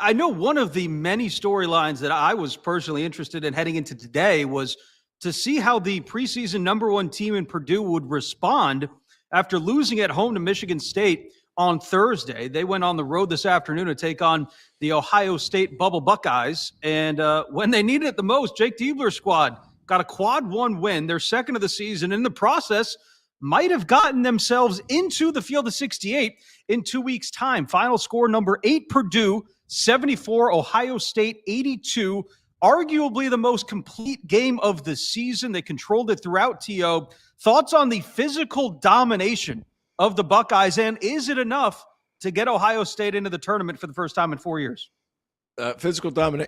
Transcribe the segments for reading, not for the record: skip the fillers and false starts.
I know one of the many storylines that I was personally interested in heading into today was to see how the preseason number one team in Purdue would respond after losing at home to Michigan State on Thursday. They went on the road this afternoon to take on the Ohio State Bubble Buckeyes. And when they needed it the most, Jake Diebler's squad got a quad one win, their second of the season. In the process, might have gotten themselves into the field of 68 in 2 weeks' time. Final score, number 8, Purdue, 74, Ohio State, 82. Arguably the most complete game of the season. They controlled it throughout, T.O. Thoughts on the physical domination of the Buckeyes, and is it enough to get Ohio State into the tournament for the first time in 4 years? Physical domination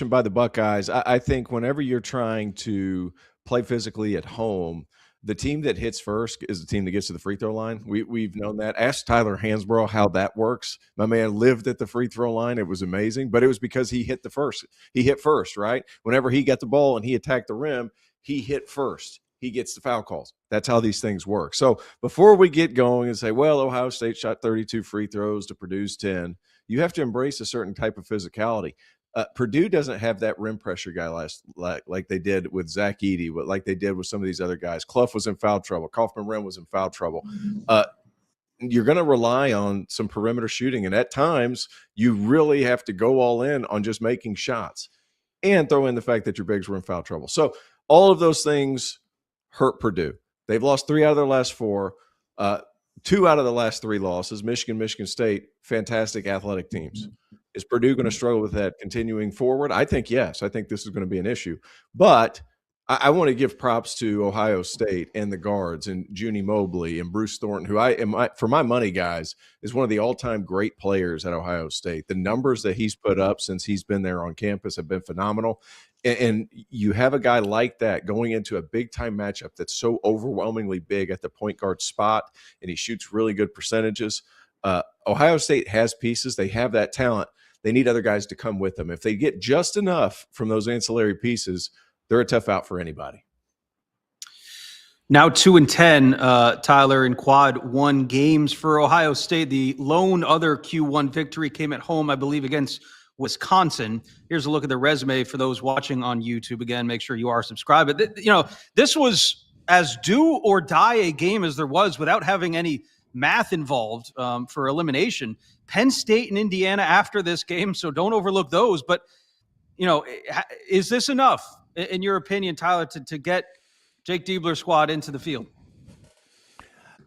by the Buckeyes. I think whenever you're trying to play physically at home, the team that hits first is the team that gets to the free throw line. We've known that. Ask Tyler Hansbrough how that works. My man lived at the free throw line. It was amazing, but it was because he hit first. He hit first, right? Whenever he got the ball and he attacked the rim, he hit first. He gets the foul calls. That's how these things work. So before we get going and say, well, Ohio State shot 32 free throws to Purdue's 10, you have to embrace a certain type of physicality. Purdue doesn't have that rim pressure guy like they did with Zach Edey, like they did with some of these other guys. Clough was in foul trouble. Kaufman-Renn was in foul trouble. You're going to rely on some perimeter shooting, and at times you really have to go all in on just making shots and throw in the fact that your bigs were in foul trouble. So all of those things hurt Purdue. They've lost 3 out of their last 4. 2 out of the last 3 losses, Michigan State, fantastic athletic teams. Is Purdue going to struggle with that continuing forward? I think yes. I think this is going to be an issue. But I want to give props to Ohio State and the guards and Junie Mobley and Bruce Thornton, who for my money, guys, is one of the all-time great players at Ohio State. The numbers that he's put up since he's been there on campus have been phenomenal. And you have a guy like that going into a big-time matchup that's so overwhelmingly big at the point guard spot, and he shoots really good percentages. Ohio State has pieces. They have that talent. They need other guys to come with them. If they get just enough from those ancillary pieces, they're a tough out for anybody. Now 2-10, Tyler, in quad one games for Ohio State. The lone other Q1 victory came at home, I believe, against Wisconsin. Here's a look at the resume for those watching on YouTube. Again, make sure you are subscribed. But, this was as do or die a game as there was without having any math involved for elimination. Penn State and Indiana after this game, so don't overlook those. But, is this enough, in your opinion, Tyler, to get Jake Diebler's squad into the field?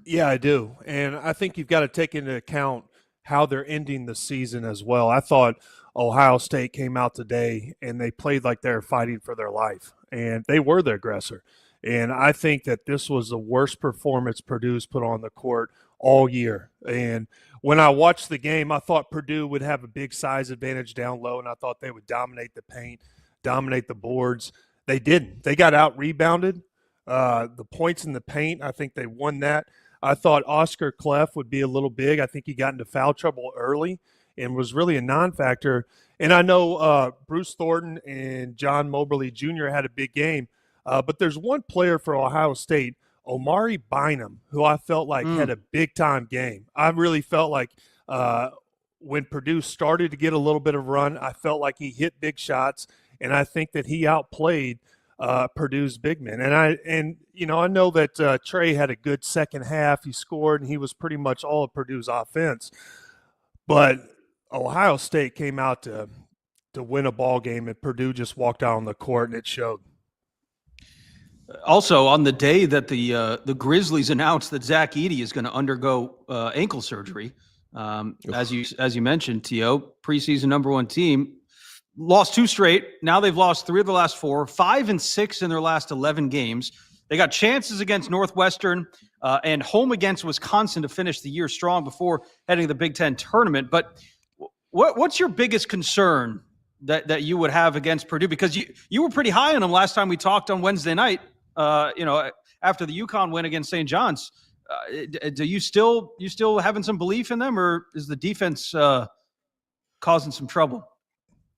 Yeah, I do. And I think you've got to take into account how they're ending the season as well. I thought Ohio State came out today and they played like they're fighting for their life, and they were the aggressor. And I think that this was the worst performance Purdue's put on the court all year. And when I watched the game, I thought Purdue would have a big size advantage down low, and I thought they would dominate the paint, dominate the boards. They didn't. They got out-rebounded. The points in the paint, I think they won that. I thought Oscar Clef would be a little big. I think he got into foul trouble early and was really a non-factor. And I know Bruce Thornton and John Moberly Jr. had a big game. But there's one player for Ohio State, Omari Bynum, who I felt like had a big-time game. I really felt like when Purdue started to get a little bit of run, I felt like he hit big shots, and I think that he outplayed Purdue's big men. And I know that Trey had a good second half. He scored, and he was pretty much all of Purdue's offense. But Ohio State came out to win a ball game, and Purdue just walked out on the court, and it showed. Also, on the day that the Grizzlies announced that Zach Edey is going to undergo ankle surgery, as you mentioned, T.O., preseason number one team, lost 2 straight. Now they've lost 3 of the last 4, 5 and 6 in their last 11 games. They got chances against Northwestern and home against Wisconsin to finish the year strong before heading to the Big Ten tournament. But what's your biggest concern that you would have against Purdue? Because you were pretty high on them last time we talked on Wednesday night. After the UConn win against St. John's, do you still having some belief in them, or is the defense causing some trouble?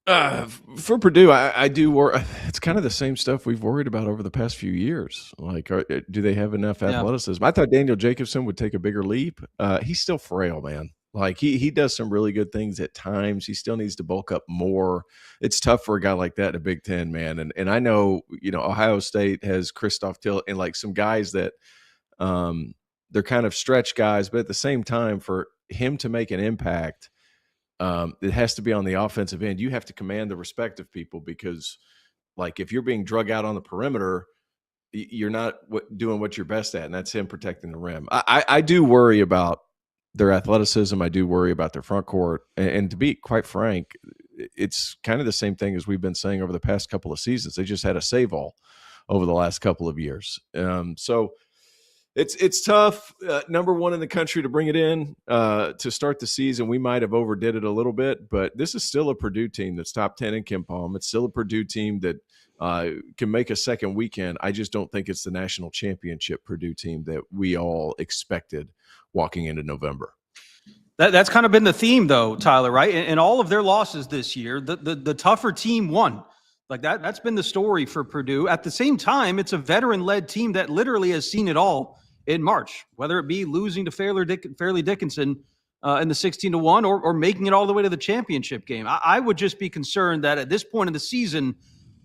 For Purdue, I do worry. It's kind of the same stuff we've worried about over the past few years. Like, do they have enough athleticism? I thought Daniel Jacobson would take a bigger leap. He's still frail, man. Like he does some really good things at times. He still needs to bulk up more. It's tough for a guy like that in the Big Ten, man. And I know, Ohio State has Christoph Till and like some guys that they're kind of stretch guys, but at the same time, for him to make an impact, it has to be on the offensive end. You have to command the respect of people because, like, if you're being drug out on the perimeter, you're not doing what you're best at, and that's him protecting the rim. I do worry about their athleticism. I do worry about their front court. And to be quite frank, it's kind of the same thing as we've been saying over the past couple of seasons. They just had a save all over the last couple of years. So it's tough. Number one in the country to bring it in to start the season. We might have overdid it a little bit, but this is still a Purdue team that's top 10 in KenPom. It's still a Purdue team that can make a second weekend. I just don't think it's the national championship Purdue team that we all expected walking into November. That's kind of been the theme, though, Tyler, right? In all of their losses this year, the tougher team won. Like that's been the story for Purdue. At the same time, it's a veteran-led team that literally has seen it all in March, whether it be losing to Fairleigh Dickinson in the 16-1 or making it all the way to the championship game. I would just be concerned that at this point in the season,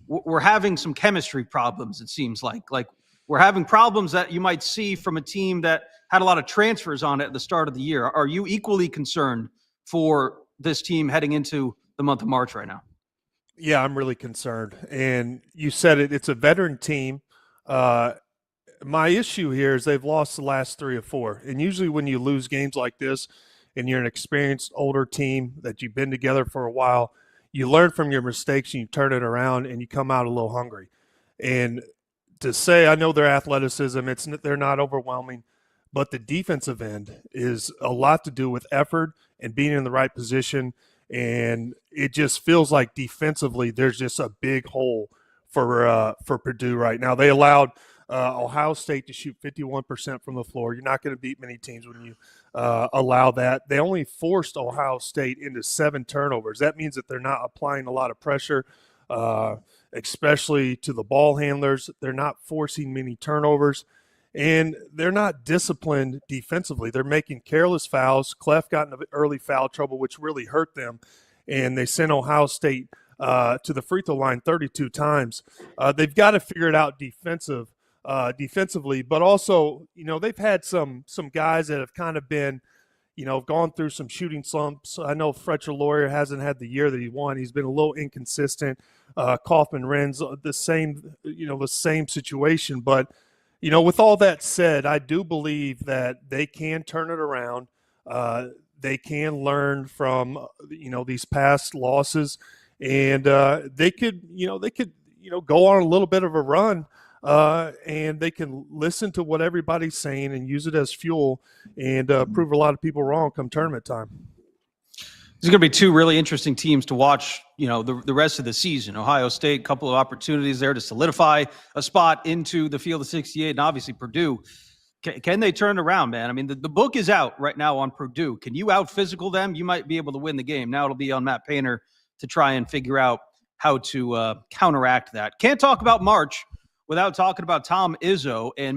we're having some chemistry problems, it seems like. Like we're having problems that you might see from a team that had a lot of transfers on it at the start of the year. Are you equally concerned for this team heading into the month of March right now? Yeah, I'm really concerned. And you said it, it's a veteran team. My issue here is they've lost the last 3 or 4. And usually when you lose games like this and you're an experienced older team that you've been together for a while, you learn from your mistakes and you turn it around and you come out a little hungry. And to say, I know their athleticism, they're not overwhelming, but the defensive end is a lot to do with effort and being in the right position. And it just feels like defensively there's just a big hole for Purdue right now. They allowed Ohio State to shoot 51% from the floor. You're not going to beat many teams when you allow that. They only forced Ohio State into 7 turnovers. That means that they're not applying a lot of pressure, especially to the ball handlers. They're not forcing many turnovers, and they're not disciplined defensively. They're making careless fouls. Clef got into early foul trouble, which really hurt them, and they sent Ohio State to the free throw line 32 times. They've got to figure it out defensively, but also, they've had some guys that have kind of been, gone through some shooting slumps. I know Fletcher Lawyer hasn't had the year that he won. He's been a little inconsistent. Kaufman Renz, the same situation. But, with all that said, I do believe that they can turn it around. They can learn from, these past losses, and they could go on a little bit of a run. And they can listen to what everybody's saying and use it as fuel and prove a lot of people wrong come tournament time. There's going to be 2 really interesting teams to watch, the rest of the season. Ohio State, a couple of opportunities there to solidify a spot into the field of 68. And obviously Purdue, can they turn it around, man? I mean, the book is out right now on Purdue. Can you out-physical them? You might be able to win the game. Now it'll be on Matt Painter to try and figure out how to counteract that. Can't talk about March without talking about Tom Izzo and